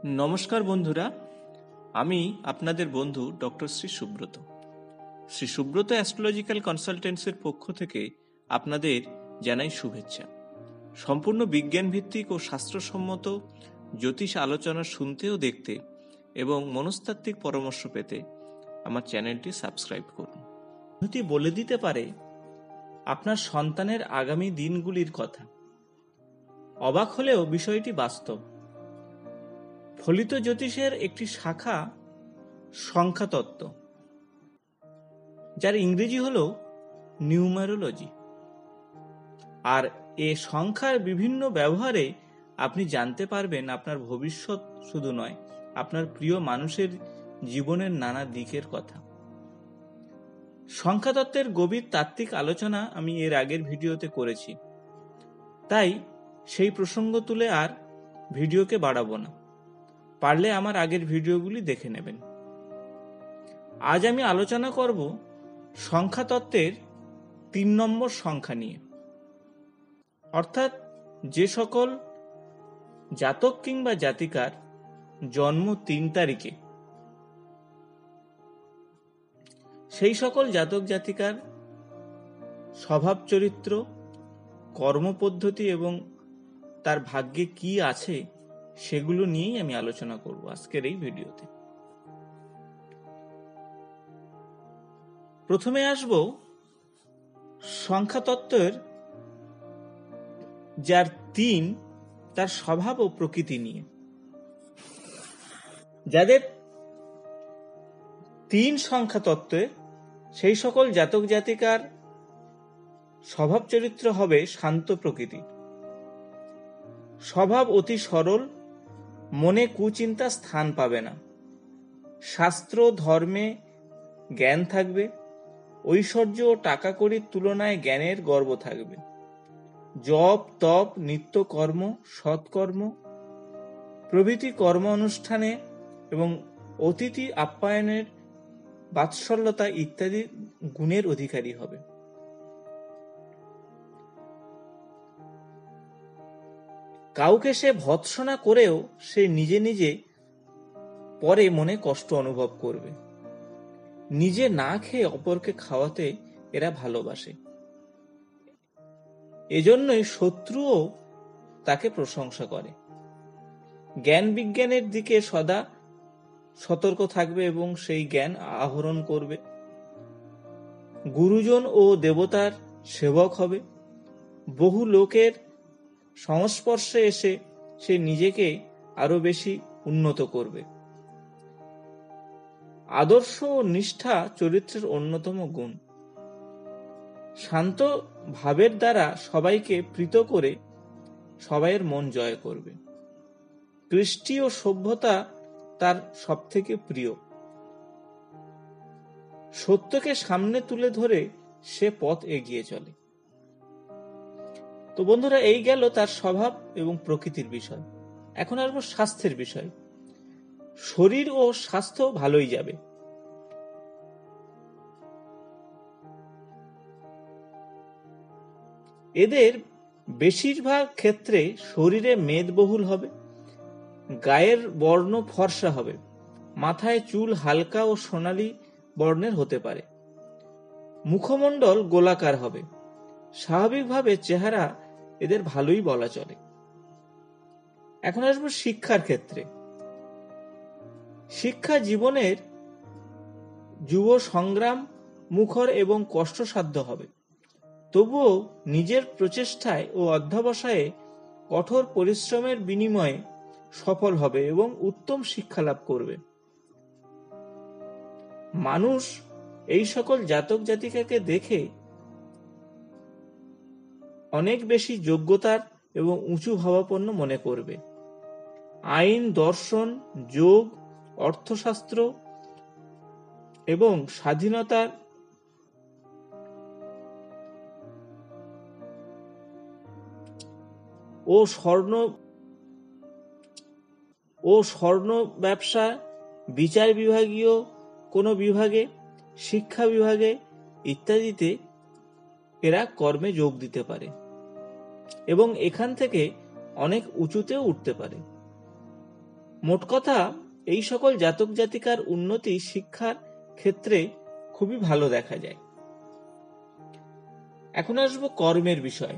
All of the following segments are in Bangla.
নমস্কার বন্ধুরা, আমি আপনাদের বন্ধু ডক্টর শ্রী সুব্রত। শ্রী সুব্রত অ্যাস্ট্রোলজিক্যাল কনসালটেন্সির পক্ষ থেকে আপনাদের জানাই শুভেচ্ছা। সম্পূর্ণ বিজ্ঞান ভিত্তিক ও শাস্ত্রসম্মত জ্যোতিষ আলোচনা শুনতে ও দেখতে এবং মনস্তাত্ত্বিক পরামর্শ পেতে আমার চ্যানেলটি সাবস্ক্রাইব করুন। পদ্ধতি বলে দিতে পারে আপনার সন্তানের আগামী দিনগুলির কথা। অবাক হলেও বিষয়টি বাস্তব। ফলিত জ্যোতিষের একটি শাখা সংখ্যাতত্ত্ব, যার ইংরেজি হল নিউমারোলজি। আর এ সংখ্যার বিভিন্ন ব্যবহারে আপনি জানতে পারবেন আপনার ভবিষ্যৎ, শুধু নয় আপনার প্রিয় মানুষের জীবনের নানা দিকের কথা। সংখ্যাতত্ত্বের গভীর তাত্ত্বিক আলোচনা আমি এর আগের ভিডিওতে করেছি, তাই সেই প্রসঙ্গ তুলে আর ভিডিওকে বাড়াবো না। পারলে আমার আগের ভিডিওগুলি দেখে নেবেন। আজ আমি আলোচনা করব সংখ্যাতত্ত্বের ৩ নম্বর সংখ্যা নিয়ে, অর্থাৎ যে সকল জাতক কিংবা জাতিকার জন্ম ৩ তারিখে, সেই সকল জাতক জাতিকার স্বভাব চরিত্র, কর্মপদ্ধতি এবং তার ভাগ্যে কি আছে সেগুলো নিয়েই আমি আলোচনা করব আজকের এই ভিডিওতে। প্রথমে আসব সংখ্যাতত্ত্বের যার ৩, তার স্বভাব ও প্রকৃতি নিয়ে। যাদের ৩ সংখ্যাতত্ত্বে, সেই সকল জাতক জাতিকার স্বভাব চরিত্র হবে শান্ত প্রকৃতি। স্বভাব অতি সরল, মনে কুচিন্তা স্থান পাবে না। শাস্ত্র ধর্মে জ্ঞান থাকবে, ঐশ্বর্য ও টাকা কড়ির তুলনায় জ্ঞানের গর্ব থাকবে। জপ তপ, নিত্যকর্ম, সৎকর্ম প্রভৃতি কর্ম অনুষ্ঠানে এবং অতিথি আপ্যায়নের বাৎসল্যতা ইত্যাদি গুণের অধিকারী হবে। কাউকে সে ভৎসনা করেও সে নিজে নিজে পরে মনে কষ্ট অনুভব করবে। নিজে না খেয়ে অপরকে খাওয়াতে এরা ভালোবাসে। এজন্যই শত্রুও তাকে প্রশংসা করে। জ্ঞান বিজ্ঞানের দিকে সদা সতর্ক থাকবে এবং সেই জ্ঞান আহরণ করবে। গুরুজন ও দেবতার সেবক হবে। বহু লোকের সংস্পর্শে এসে সে নিজেকে আরো বেশি উন্নত করবে। আদর্শ ও নিষ্ঠা চরিত্রের অন্যতম গুণ। শান্ত ভাবের দ্বারা সবাইকে প্রীত করে সবাইয়ের মন জয় করবে। কৃষ্টি ও সভ্যতা তার সবথেকে প্রিয়। সত্যকে সামনে তুলে ধরে সে পথ এগিয়ে চলে। তো বন্ধুরা, এই গেল তার স্বভাব এবং প্রকৃতির বিষয়। এখন আসবো স্বাস্থ্যের বিষয়। শরীর ও স্বাস্থ্য ভালোই যাবে। এদের বেশিরভাগ ক্ষেত্রে শরীরে মেদবহুল হবে, গায়ের বর্ণ ফর্সা হবে, মাথায় চুল হালকা ও সোনালী বর্ণের হতে পারে, মুখমণ্ডল গোলাকার হবে। স্বাভাবিকভাবে চেহারা এদের ভালোই বলা চলে। এখন আসবো শিক্ষার ক্ষেত্রে। শিক্ষা জীবনের যুব সংগ্রাম মুখর এবং কষ্টসাধ্য হবে, তবুও নিজের প্রচেষ্টায় ও অধ্যবসায়ে কঠোর পরিশ্রমের বিনিময়ে সফল হবে এবং উত্তম শিক্ষা লাভ করবে। মানুষ এই সকল জাতক জাতিকাকে দেখে অনেক বেশি যোগ্যতার এবং উঁচু ভাবাপন্ন মনে করবে। আইন, দর্শন, যোগ, অর্থশাস্ত্র এবং স্বাধীনতার ও স্বর্ণ ব্যবসা, বিচার বিভাগীয় কোনো বিভাগে, শিক্ষা বিভাগে ইত্যাদিতে এরা কর্মে যোগ দিতে পারে এবং এখান থেকে অনেক উঁচুতেও উঠতে পারে। মোট কথা, এই সকল জাতক জাতিকার উন্নতি শিক্ষার ক্ষেত্রে খুবই ভালো দেখা যায়। এখন আসবো কর্মের বিষয়।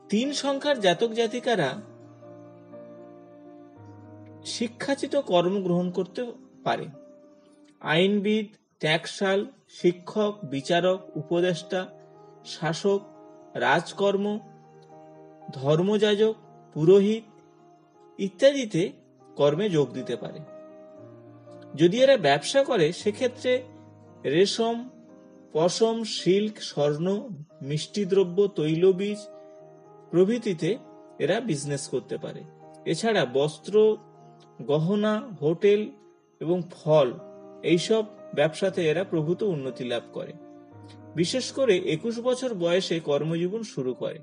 3 সংখ্যার জাতক জাতিকারা শিক্ষাচিত কর্ম গ্রহণ করতে পারে। আইনবিদ, ট্যাক্সাল, শিক্ষক, বিচারক, উপদেষ্টা, শাসক, রাজকর্ম, ধর্মযাজক, পুরোহিত ইত্যাদিতে কর্মে যোগ দিতে পারে। যদি এরা ব্যবসা করে সেক্ষেত্রে রেশম, পশম, সিল্ক, স্বর্ণ, মিষ্টিদ্রব্য, তৈলবীজ প্রভৃতিতে এরা বিজনেস করতে পারে। এছাড়া বস্ত্র, গহনা, হোটেল এবং ফল এইসব ব্যবসাতে এরা প্রভূত উন্নতি লাভ করে। বিশেষ করে 21 বছর বয়সে কর্মজীবন শুরু করে।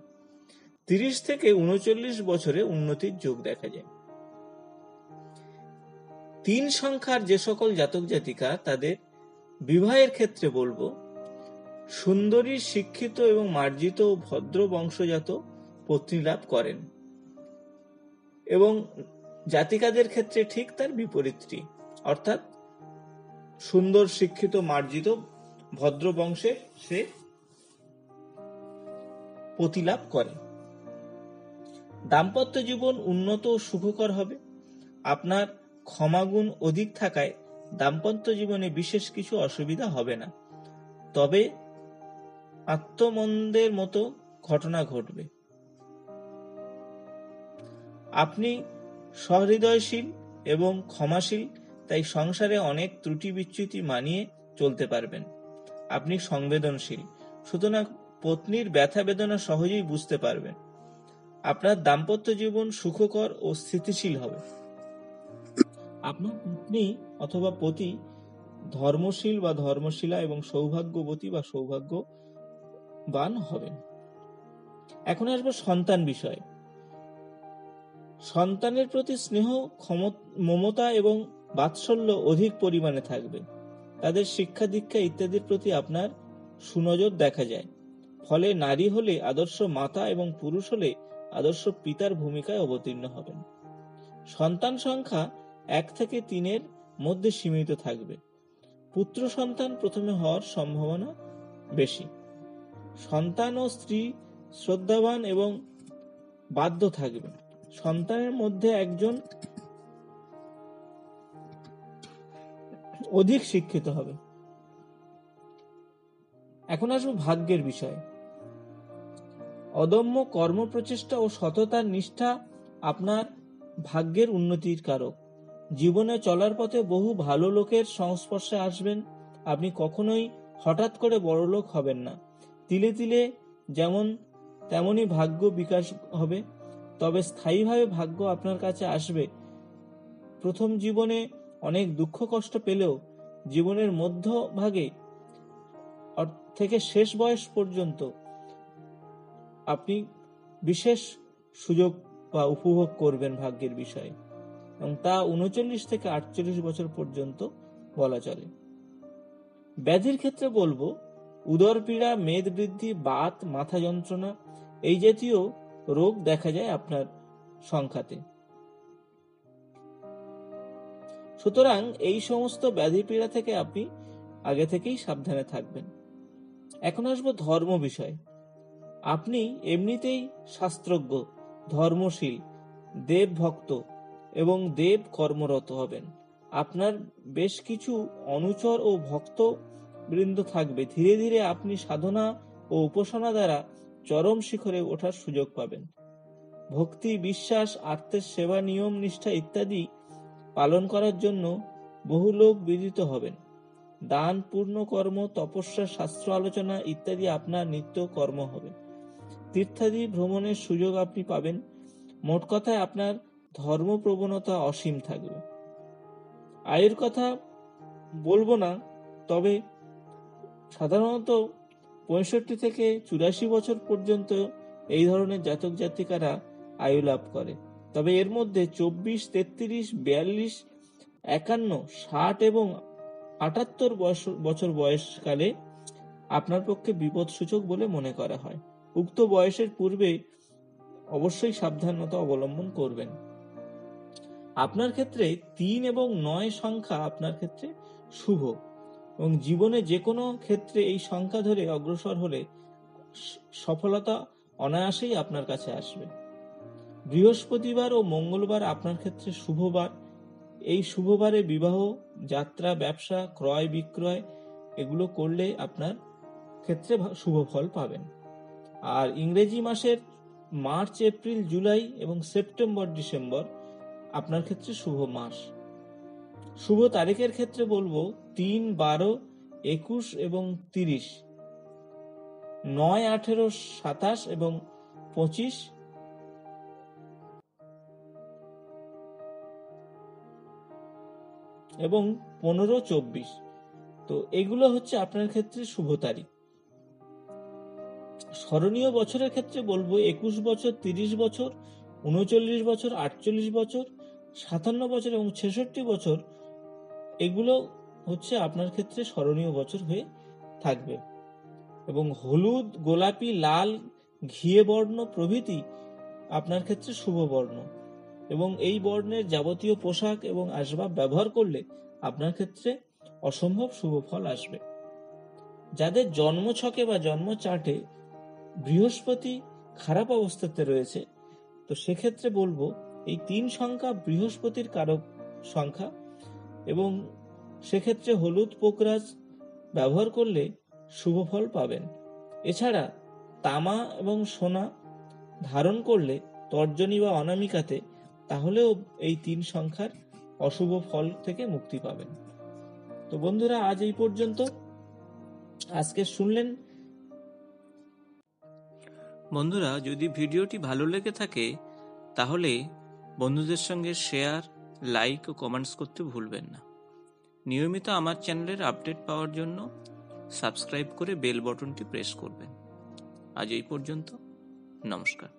30 থেকে 39 বছরে উন্নতির যোগ দেখা যায়। 3 সংখ্যার যে সকল জাতক জাতিকা তাদের বিবাহের ক্ষেত্রে বলবো, সুন্দরী, শিক্ষিত এবং মার্জিত ও ভদ্র বংশজাত পত্নী লাভ করেন। এবং জাতিকাদের ক্ষেত্রে ঠিক তার বিপরীতটি, অর্থাৎ সুন্দর, শিক্ষিত, মার্জিত, ভদ্র বংশে সে পতি লাভ করে। দাম্পত্য জীবন উন্নত ও সুখকর হবে। আপনার ক্ষমাগুণ অধিক থাকায় দাম্পত্য জীবনে বিশেষ কিছু অসুবিধা হবে না, তবে আত্মমন্দের মতো ঘটনা ঘটবে। আপনি সহৃদয়শীল এবং ক্ষমাশীল, তাই সংসারে অনেক ত্রুটি বিচ্যুতি মানিয়ে চলতে পারবেন। আপনি সংবেদনশীল, সুতরাং পত্নীর ব্যথা বেদনা সহজেই বুঝতে পারবেন। আপনার দাম্পত্য জীবন সুখকর ও স্থিতিশীল হবে। আপনার পত্নী অথবা পতি ধর্মশীল বা ধর্মশীলা এবং সৌভাগ্যবতী বা সৌভাগ্যবান হবেন। এখন আসবো সন্তান বিষয়ে। সন্তানের প্রতি স্নেহ, মমতা এবং বাৎসল্য অধিক পরিমাণে থাকবে। তাদের শিক্ষা দীক্ষা ইত্যাদির প্রতি আপনার সুনজর দেখা যায়। ফলে নারী হলে আদর্শ মাতা এবং পুরুষ হলে আদর্শ পিতার ভূমিকায় অবতীর্ণ হবেন। সন্তান সংখ্যা 1 থেকে 3-এর মধ্যে সীমিত থাকবে। পুত্র সন্তান প্রথমে হওয়ার সম্ভাবনা বেশি। সন্তান ও স্ত্রী শ্রদ্ধাবান এবং বাধ্য থাকবে। সন্তানের মধ্যে একজন অধিক শিক্ষিত হবে। এখন আসবো ভাগ্যের বিষয়। অদম্য কর্ম প্রচেষ্টা ও সততার নিষ্ঠা আপনার ভাগ্যের উন্নতির কারক। জীবনে চলার পথে বহু ভালো লোকের সংস্পর্শে আসবেন। আপনি কখনোই হঠাৎ করে বড়লোক হবেন না। তিলে তিলে যেমন তেমনই ভাগ্য বিকাশ হবে, তবে স্থায়ীভাবে ভাগ্য আপনার কাছে আসবে। প্রথম জীবনে অনেক দুঃখ কষ্ট পেলেও জীবনের মধ্যভাগে থেকে শেষ বয়স পর্যন্ত আপনি বিশেষ সুযোগ বা উপভোগ করবেন ভাগ্যের বিষয়ে, এবং তা 39 থেকে 48 বছর পর্যন্ত বলা চলে। ব্যাধির ক্ষেত্রে বলবো, উদর পীড়া, মেদ বৃদ্ধি, বাত, মাথা যন্ত্রণা এই জাতীয় রোগ দেখা যায় আপনার সংখ্যাতে। সুতরাং এই সমস্ত ব্যাধি পীড়া থেকে আপনি আগে থেকেই সাবধানে থাকবেন। এখন আসবো ধর্ম বিষয়। আপনি এমনিতেই শাস্ত্রজ্ঞ, ধর্মশীল, দেব ভক্ত এবং দেব কর্মরত হবেন। আপনার বেশ কিছু অনুচর ও ভক্ত বৃন্দ থাকবে। ধীরে ধীরে আপনি সাধনা ও উপাসনা দ্বারা চরম শিখরে ওঠার সুযোগ পাবেন। ভক্তি, বিশ্বাস, আত্মের সেবা, নিয়ম নিষ্ঠা ইত্যাদি পালন করার জন্য বহু লোক বিদিত হবেন। দান, পূর্ণ কর্ম, তপস্যা, শাস্ত্র আলোচনা ইত্যাদি আপনার নিত্য কর্ম হবে। তীর্থাদি ভ্রমণের সুযোগ আপনি পাবেন। মোট কথায় আপনার ধর্ম প্রবণতা অসীম থাকবে। আয়ের কথা বলবো না, তবে সাধারণত 65 থেকে 84 বছর পর্যন্ত এই ধরনের জাতক জাতিকারা আয়ু লাভ করে। তবে এর মধ্যে 24, 33, 42, 51, 60 এবং 78 বছর বয়সকালে আপনার পক্ষে বিপদ সূচক বলে মনে করা হয়। উক্ত বয়সের পূর্বে অবশ্যই সাবধানতা অবলম্বন করবেন। আপনার ক্ষেত্রে 3 এবং 9 সংখ্যা আপনার ক্ষেত্রে শুভ, এবং জীবনে যে কোনো ক্ষেত্রে এই সংখ্যা ধরে অগ্রসর হলে সফলতা অনায়াসেই আপনার কাছে আসবে। বৃহস্পতিবার ও মঙ্গলবার আপনার ক্ষেত্রে শুভবার। এই শুভবারে বিবাহ, যাত্রা, ব্যবসা, ক্রয় বিক্রয় এগুলো করলে আপনার ক্ষেত্রে শুভ ফল পাবেন। আর ইংরেজি মাসের মার্চ, এপ্রিল, জুলাই এবং সেপ্টেম্বর, ডিসেম্বর আপনার ক্ষেত্রে শুভ মাস। শুভ তারিখের ক্ষেত্রে বলবো 3, 12, 21 এবং 30, 9, 18, 27 এবং 25, এবং 15, 24। তো এগুলো হচ্ছে আপনার ক্ষেত্রে শুভ তারিখ। স্মরণীয় বছরের ক্ষেত্রে বলবো 21 বছর, 30 বছর, 39 বছর, 48 বছর, 57 বছর এবং 66 বছর, এগুলো হচ্ছে আপনার ক্ষেত্রে স্মরণীয় বছর হয়ে থাকবে। এবং হলুদ, গোলাপি, লাল, ঘিয়ে বর্ণ প্রভৃতি আপনার ক্ষেত্রে শুভ বর্ণ, এবং এই বর্ণের যাবতীয় পোশাক এবং আসবাব ব্যবহার করলে আপনার ক্ষেত্রে অসম্ভব শুভ ফল আসবে। যাদের জন্মছকে বা জন্ম চার্টে বৃহস্পতি খারাপ অবস্থাতে রয়েছে, তো সেক্ষেত্রে বলবো এই 3 সংখ্যা বৃহস্পতির কারক সংখ্যা, এবং সেক্ষেত্রে হলুদ পোকরাজ ব্যবহার করলে শুভ ফল পাবেন। এছাড়া তামা এবং সোনা ধারণ করলে তর্জনী বা অনামিকাতে, তাহলেও এই 3 সংখ্যার অশুভ ফল থেকে মুক্তি পাবেন। তো বন্ধুরা, আজ এই পর্যন্ত। আজকে শুনলেন। বন্ধুরা, যদি ভিডিওটি ভালো লেগে থাকে তাহলে বন্ধুদের সঙ্গে শেয়ার, লাইক ও কমেন্টস করতে ভুলবেন না। নিয়মিত আমার চ্যানেলের আপডেট পাওয়ার জন্য সাবস্ক্রাইব করে বেল বাটনটি প্রেস করবেন। আজ এই পর্যন্ত। নমস্কার।